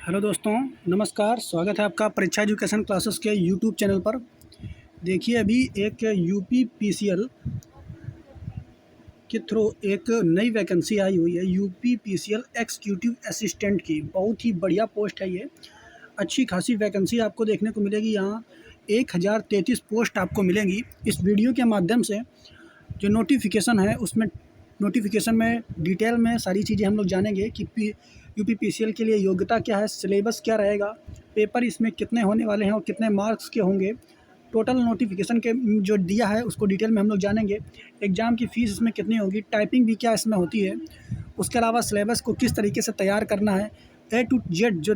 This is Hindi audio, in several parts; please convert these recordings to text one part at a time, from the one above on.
हेलो दोस्तों, नमस्कार। स्वागत है आपका परीक्षा एजुकेशन क्लासेस के यूट्यूब चैनल पर। देखिए, अभी एक यूपी पीसीएल के थ्रू एक नई वैकेंसी आई हुई है, यूपी पीसीएल एग्जीक्यूटिव असिस्टेंट की। बहुत ही बढ़िया पोस्ट है ये। अच्छी खासी वैकेंसी आपको देखने को मिलेगी। यहाँ 1033 पोस्ट आपको मिलेंगी। इस वीडियो के माध्यम से जो नोटिफिकेशन है उसमें नोटिफिकेशन में डिटेल में सारी चीज़ें हम लोग जानेंगे कि यूपी पीसीएल के लिए योग्यता क्या है, सिलेबस क्या रहेगा, पेपर इसमें कितने होने वाले हैं और कितने मार्क्स के होंगे। टोटल नोटिफिकेशन के जो दिया है उसको डिटेल में हम लोग जानेंगे। एग्ज़ाम की फ़ीस इसमें कितनी होगी, टाइपिंग भी क्या इसमें होती है, उसके अलावा सिलेबस को किस तरीके से तैयार करना है, A to Z जो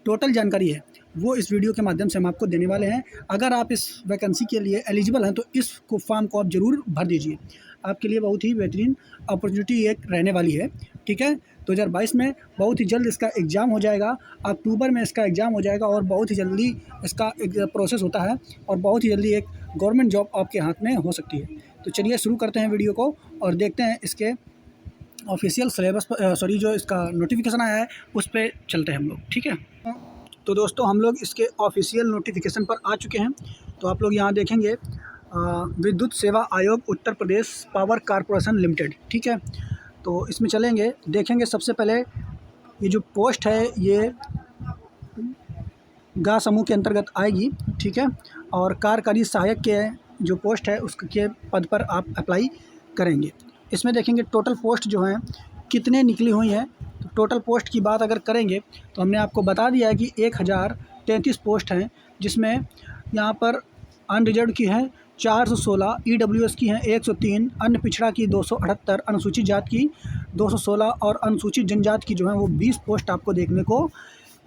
टोटल जानकारी है वो इस वीडियो के माध्यम से हम आपको देने वाले हैं। अगर आप इस वैकेंसी के लिए एलिजिबल हैं तो इस फॉर्म को आप ज़रूर भर दीजिए। आपके लिए बहुत ही बेहतरीन अपॉर्चुनिटी एक रहने वाली है। ठीक है, 2022 में बहुत ही जल्द इसका एग्ज़ाम हो जाएगा। अक्टूबर में इसका एग्ज़ाम हो जाएगा और बहुत ही जल्दी इसका एक प्रोसेस होता है और बहुत ही जल्दी एक गवर्नमेंट जॉब आपके हाथ में हो सकती है। तो चलिए शुरू करते हैं वीडियो को और देखते हैं इसके ऑफिशियल सिलेबस पर, जो इसका नोटिफिकेशन आया है उस पर चलते हैं हम लोग। ठीक है, तो दोस्तों हम लोग इसके ऑफिशियल नोटिफिकेशन पर आ चुके हैं। तो आप लोग यहाँ देखेंगे विद्युत सेवा आयोग Uttar Pradesh power corporation limited. ठीक है, तो इसमें चलेंगे, देखेंगे। सबसे पहले ये जो पोस्ट है ये गा समूह के अंतर्गत आएगी। ठीक है, और कार्यकारी सहायक के जो पोस्ट है उसके पद पर आप अप्लाई करेंगे। इसमें देखेंगे टोटल पोस्ट जो हैं कितने निकली हुई हैं। तो टोटल पोस्ट की बात अगर करेंगे तो हमने आपको बता दिया है कि 1033 पोस्ट हैं, जिसमें यहाँ पर अनरिजर्व की हैं 416, ईडब्ल्यूएस की हैं 103, अन्य पिछड़ा की 278, अनुसूचित जाति की 216 और अनुसूचित जनजाति की जो है वो 20 पोस्ट आपको देखने को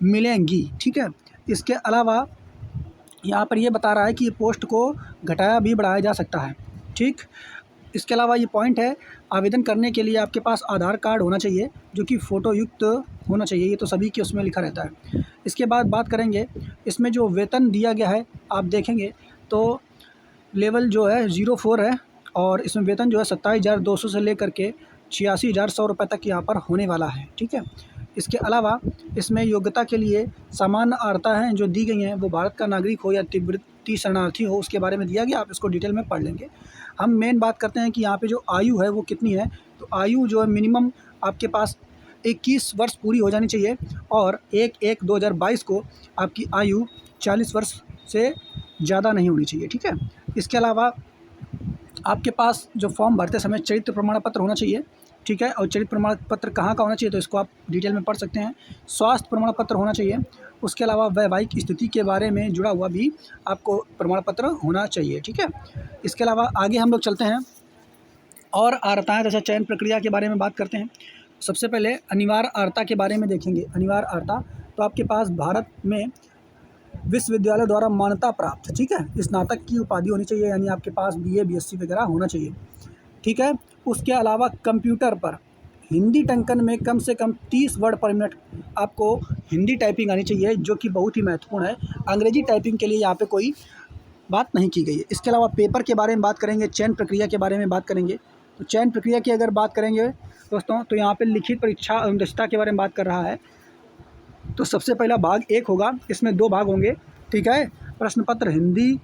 मिलेंगी। ठीक है, इसके अलावा यहाँ पर ये बता रहा है कि ये पोस्ट को घटाया भी बढ़ाया जा सकता है। ठीक, इसके अलावा ये पॉइंट है, आवेदन करने के लिए आपके पास आधार कार्ड होना चाहिए जो कि फ़ोटो युक्त होना चाहिए। ये तो सभी के उसमें लिखा रहता है। इसके बाद बात करेंगे इसमें जो वेतन दिया गया है, आप देखेंगे तो लेवल जो है 04 है और इसमें वेतन जो है 27,200 से लेकर के 86,100 रुपये तक यहाँ पर होने वाला है। ठीक है, इसके अलावा इसमें योग्यता के लिए सामान्य अर्हता हैं जो दी गई हैं वो भारत का नागरिक हो या तिब्बती शरणार्थी हो, उसके बारे में दिया गया। आप इसको डिटेल में पढ़ लेंगे। हम मेन बात करते हैं कि यहाँ पे जो आयु है वो कितनी है। तो आयु जो है मिनिमम आपके पास 21 वर्ष पूरी हो जानी चाहिए और 1/1/2022 को आपकी आयु 40 वर्ष से ज़्यादा नहीं होनी चाहिए। ठीक है, इसके अलावा आपके पास जो फॉर्म भरते समय चरित्र प्रमाण पत्र होना चाहिए। ठीक है, और चरित्र प्रमाण पत्र कहाँ का होना चाहिए तो इसको आप डिटेल में पढ़ सकते हैं। स्वास्थ्य प्रमाण पत्र होना चाहिए। उसके अलावा वैवाहिक स्थिति के बारे में जुड़ा हुआ भी आपको प्रमाण पत्र होना चाहिए। ठीक है, इसके अलावा आगे हम लोग चलते हैं और अर्हताएँ तथा चयन प्रक्रिया के बारे में बात करते हैं। सबसे पहले अनिवार्य अर्हता के बारे में देखेंगे। अनिवार्य अर्हता तो आपके पास भारत में विश्वविद्यालय द्वारा मान्यता प्राप्त, ठीक है, स्नातक की उपाधि होनी चाहिए, यानी आपके पास बीए बीएससी वगैरह होना चाहिए। ठीक है, उसके अलावा कंप्यूटर पर हिंदी टंकन में कम से कम 30 वर्ड पर मिनट आपको हिंदी टाइपिंग आनी चाहिए, जो कि बहुत ही महत्वपूर्ण है। अंग्रेजी टाइपिंग के लिए यहाँ पे कोई बात नहीं की गई है। इसके अलावा पेपर के बारे में बात करेंगे, चयन प्रक्रिया के बारे में बात करेंगे। तो चयन प्रक्रिया की अगर बात करेंगे दोस्तों तो यहाँ पे लिखित परीक्षा एवं दक्षता के बारे में बात कर रहा है। तो सबसे पहला भाग 1 होगा, इसमें 2 भाग होंगे। ठीक है, प्रश्न पत्र हिंदी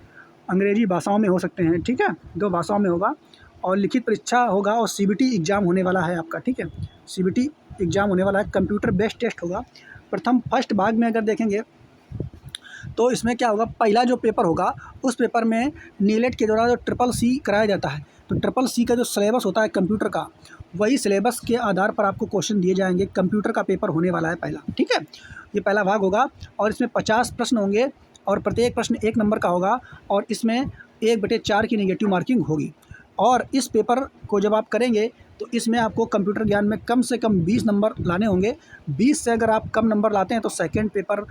अंग्रेजी भाषाओं में हो सकते हैं। ठीक है, 2 भाषाओं में होगा और लिखित परीक्षा होगा और सीबीटी एग्ज़ाम होने वाला है आपका। ठीक है, सीबीटी एग्ज़ाम होने वाला है, कंप्यूटर बेस्ड टेस्ट होगा। फर्स्ट भाग में अगर देखेंगे तो इसमें क्या होगा, पहला जो पेपर होगा उस पेपर में नीलेट के द्वारा जो ट्रिपल सी कराया जाता है। तो ट्रिपल सी का जो सिलेबस होता है कंप्यूटर का, वही सिलेबस के आधार पर आपको क्वेश्चन दिए जाएंगे। कंप्यूटर का पेपर होने वाला है पहला। ठीक है, ये पहला भाग होगा और इसमें 50 प्रश्न होंगे और प्रत्येक प्रश्न 1 नंबर का होगा और इसमें 1/4 की नेगेटिव मार्किंग होगी। और इस पेपर को जब आप करेंगे तो इसमें आपको कंप्यूटर ज्ञान में कम से कम 20 नंबर लाने होंगे। 20 से अगर आप कम नंबर लाते हैं तो सेकेंड पेपर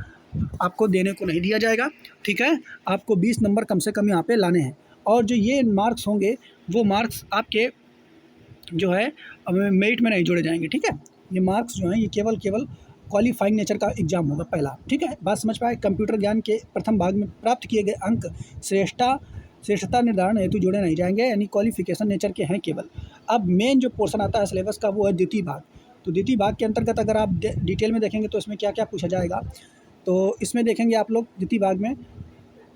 आपको देने को नहीं दिया जाएगा। ठीक है, आपको 20 नंबर कम से कम यहाँ पे लाने हैं और जो ये मार्क्स होंगे वो मार्क्स आपके जो है मेरिट में नहीं जोड़े जाएंगे। ठीक है, ये मार्क्स जो हैं ये केवल क्वालिफाइंग नेचर का एग्जाम होगा पहला। ठीक है, बात समझ पाए। कंप्यूटर ज्ञान के प्रथम भाग में प्राप्त किए गए अंक श्रेष्ठता निर्धारण हेतु जोड़े नहीं जाएंगे, यानी क्वालिफिकेशन नेचर के हैं केवल। अब मेन जो पोर्शन आता है सिलेबस का वो है द्वितीय भाग। तो द्वितीय भाग के अंतर्गत अगर आप डिटेल में देखेंगे तो इसमें क्या क्या पूछा जाएगा, तो इसमें देखेंगे आप लोग द्वितीय भाग में,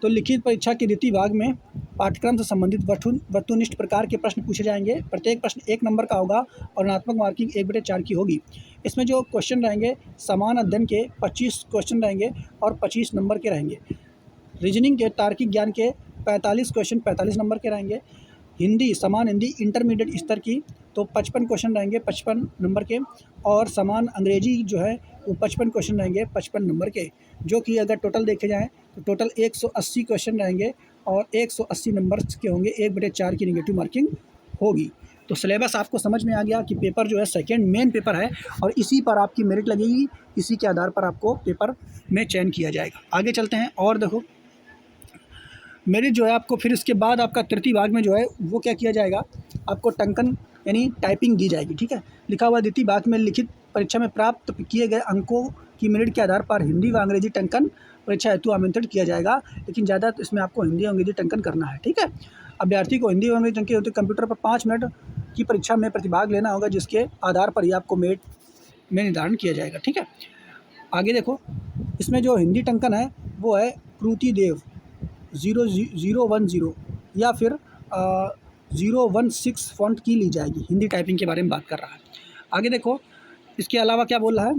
तो लिखित परीक्षा के द्वितीय भाग में पाठ्यक्रम से संबंधित वस्तुनिष्ठ प्रकार के प्रश्न पूछे जाएंगे। प्रत्येक प्रश्न 1 नंबर का होगा और ऋणात्मक मार्किंग 1/4 की होगी। इसमें जो क्वेश्चन रहेंगे समान अध्ययन के 25 क्वेश्चन रहेंगे और 25 नंबर के रहेंगे। रीजनिंग के तार्किक ज्ञान के 45 क्वेश्चन 45 नंबर के रहेंगे। हिंदी समान हिंदी इंटरमीडिएट स्तर की तो 55 क्वेश्चन रहेंगे 55 नंबर के, और समान अंग्रेजी जो है वो 55 क्वेश्चन रहेंगे 55 नंबर के, जो कि अगर टोटल देखे जाएँ तो टोटल 180 क्वेश्चन रहेंगे और 180 नंबर के होंगे, 1/4 की नेगेटिव मार्किंग होगी। तो सिलेबस आपको समझ में आ गया कि पेपर जो है सेकंड मेन पेपर है और इसी पर आपकी मेरिट लगेगी, इसी के आधार पर आपको पेपर में चयन किया जाएगा। आगे चलते हैं और देखो मेरिट जो है आपको फिर इसके बाद आपका तृतीय भाग में जो है वो क्या किया जाएगा, आपको टंकन यानी टाइपिंग दी जाएगी। ठीक है, लिखा हुआ द्वितीय भाग में लिखित परीक्षा में प्राप्त किए गए अंकों की मेरिट के आधार पर हिंदी व अंग्रेजी टंकन परीक्षा हेतु आमंत्रित किया जाएगा, लेकिन ज़्यादा इसमें आपको हिंदी और अंग्रेजी टंकन करना है। ठीक है, अभ्यर्थी को हिंदी और अंग्रेजी टंकन होते कंप्यूटर पर 5 मिनट की परीक्षा में प्रतिभाग लेना होगा, जिसके आधार पर ही आपको मेरिट में निर्धारण किया जाएगा। ठीक है, आगे देखो इसमें जो हिंदी टंकन है वो है कृति देव 010 या फिर 016 फॉन्ट की ली जाएगी। हिंदी टाइपिंग के बारे में बात कर रहा है। आगे देखो इसके अलावा क्या बोल रहा है,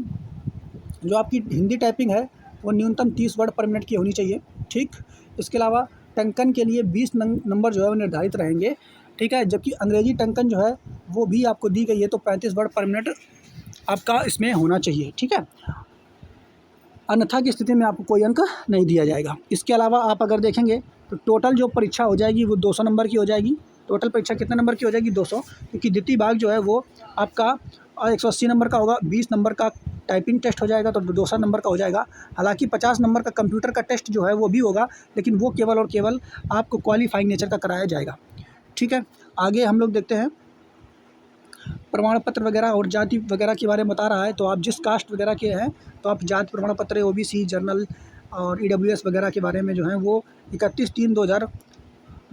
जो आपकी हिंदी टाइपिंग है वो न्यूनतम 30 वर्ड पर मिनट की होनी चाहिए। ठीक, इसके अलावा टंकन के लिए 20 नंबर जो है वो निर्धारित रहेंगे। ठीक है, जबकि अंग्रेजी टंकन जो है वो भी आपको दी गई है, तो 35 वर्ड पर मिनट आपका इसमें होना चाहिए। ठीक है, अन्यथा की स्थिति में आपको कोई अंक नहीं दिया जाएगा। इसके अलावा आप अगर देखेंगे तो टोटल जो परीक्षा हो जाएगी वो 200 नंबर की हो जाएगी। टोटल परीक्षा कितने नंबर की हो जाएगी, 200, क्योंकि द्वितीय भाग जो है वो आपका 180 नंबर का होगा, 20 नंबर का टाइपिंग टेस्ट हो जाएगा तो 200 नंबर का हो जाएगा। हालांकि 50 नंबर का कंप्यूटर का टेस्ट जो है वो भी होगा, लेकिन वो केवल और केवल आपको क्वालिफाइंग नेचर का कराया जाएगा। ठीक है, आगे हम लोग देखते हैं प्रमाण पत्र वगैरह और जाति वगैरह के बारे में बता रहा है। तो आप जिस कास्ट वगैरह के हैं तो आप जाति प्रमाण पत्र OBC जनरल और EWS वगैरह के बारे में जो है वो 31/3/2000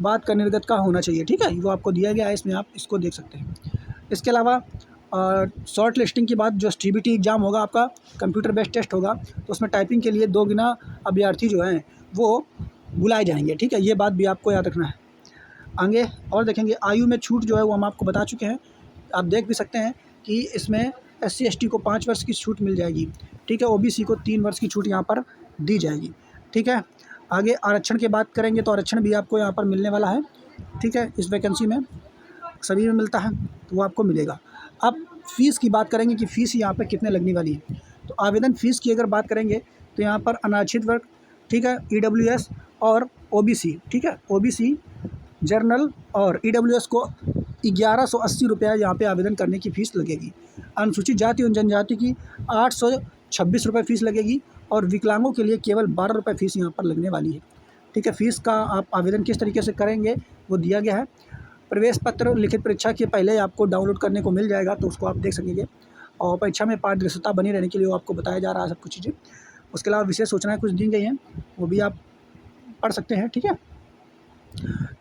बाद का निर्गत का होना चाहिए। ठीक है, वो आपको दिया गया है, इसमें आप इसको देख सकते हैं। इसके अलावा शॉर्ट लिस्टिंग के बाद जो CBT एग्ज़ाम होगा आपका कंप्यूटर बेस्ड टेस्ट होगा, तो उसमें टाइपिंग के लिए 2 गुना अभ्यर्थी जो हैं वो बुलाए जाएंगे। ठीक है, ये बात भी आपको याद रखना है। आगे और देखेंगे आयु में छूट जो है वो हम आपको बता चुके हैं, आप देख भी सकते हैं कि इसमें SC ST को 5 वर्ष की छूट मिल जाएगी। ठीक है, OBC को 3 वर्ष की छूट यहाँ पर दी जाएगी। ठीक है, आगे आरक्षण की बात करेंगे तो आरक्षण भी आपको यहाँ पर मिलने वाला है। ठीक है, इस वैकेंसी में सभी में मिलता है तो वो आपको मिलेगा। अब फ़ीस की बात करेंगे कि फ़ीस यहाँ पर कितने लगने वाली है, तो आवेदन फ़ीस की अगर बात करेंगे तो यहाँ पर अनारक्षित वर्ग, ठीक है, EWS और OBC, ठीक है, OBC जर्नल और EWS को 1180 रुपया यहाँ पे आवेदन करने की फ़ीस लगेगी। अनुसूचित जाति एवं जनजाति की 826 रुपये फ़ीस लगेगी और विकलांगों के लिए केवल 12 रुपये फ़ीस यहाँ पर लगने वाली है। ठीक है, फ़ीस का आप आवेदन किस तरीके से करेंगे वो दिया गया है। प्रवेश पत्र लिखित परीक्षा के पहले आपको डाउनलोड करने को मिल जाएगा, तो उसको आप देख सकेंगे, और परीक्षा में पारदर्शिता बनी रहने के लिए वो आपको बताया जा रहा है सब कुछ चीज़ें। उसके अलावा विशेष सूचनाएँ कुछ दी गई हैं, वो भी आप पढ़ सकते हैं। ठीक है,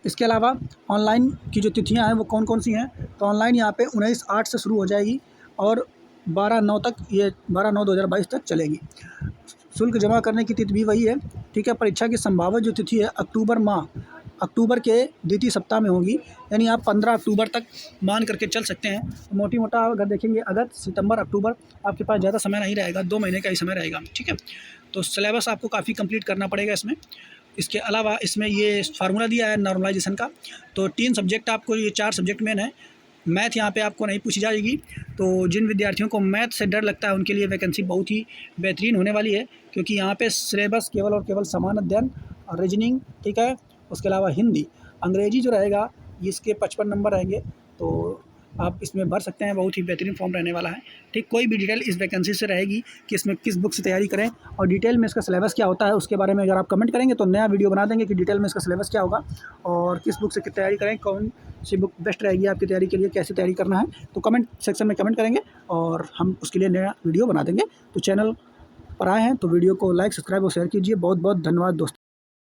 इसके अलावा ऑनलाइन की जो तिथियां हैं वो कौन कौन सी हैं, तो ऑनलाइन यहाँ पे 19/8 से शुरू हो जाएगी और 12/9 तक, ये 12/9/2022 तक चलेगी। शुल्क जमा करने की तिथि भी वही है। ठीक है, परीक्षा की संभावित जो तिथि है अक्टूबर के द्वितीय सप्ताह में होगी, यानी आप 15 अक्टूबर तक मान करके चल सकते हैं। मोटी मोटा अगर देखेंगे अगस्त सितंबर अक्टूबर आपके पास ज़्यादा समय नहीं रहेगा, 2 महीने का ही समय रहेगा। ठीक है, तो सिलेबस आपको काफ़ी कंप्लीट करना पड़ेगा इसमें। इसके अलावा इसमें ये फार्मूला दिया है नॉर्मलाइजेशन का, तो 3 सब्जेक्ट आपको, ये 4 सब्जेक्ट मेन है। मैथ यहाँ पे आपको नहीं पूछी जाएगी, तो जिन विद्यार्थियों को मैथ से डर लगता है उनके लिए वैकेंसी बहुत ही बेहतरीन होने वाली है, क्योंकि यहाँ पे सिलेबस केवल और केवल समान अध्ययन और रीजनिंग, ठीक है, उसके अलावा हिंदी, अंग्रेजी जो रहेगा इसके 55 नंबर रहेंगे, तो आप इसमें भर सकते हैं, बहुत ही बेहतरीन फॉर्म रहने वाला है। ठीक, कोई भी डिटेल इस वैकेंसी से रहेगी कि इसमें किस बुक से तैयारी करें और डिटेल में इसका सिलेबस क्या होता है उसके बारे में अगर आप कमेंट करेंगे तो नया वीडियो बना देंगे कि डिटेल में इसका सिलेबस क्या होगा और किस बुक से तैयारी करें, कौन सी बुक बेस्ट रहेगी आपकी तैयारी के लिए, कैसे तैयारी करना है, तो कमेंट सेक्शन में कमेंट करेंगे और हम उसके लिए नया वीडियो बना देंगे। तो चैनल पर आए हैं तो वीडियो को लाइक, सब्सक्राइब और शेयर कीजिए। बहुत बहुत धन्यवाद दोस्तों।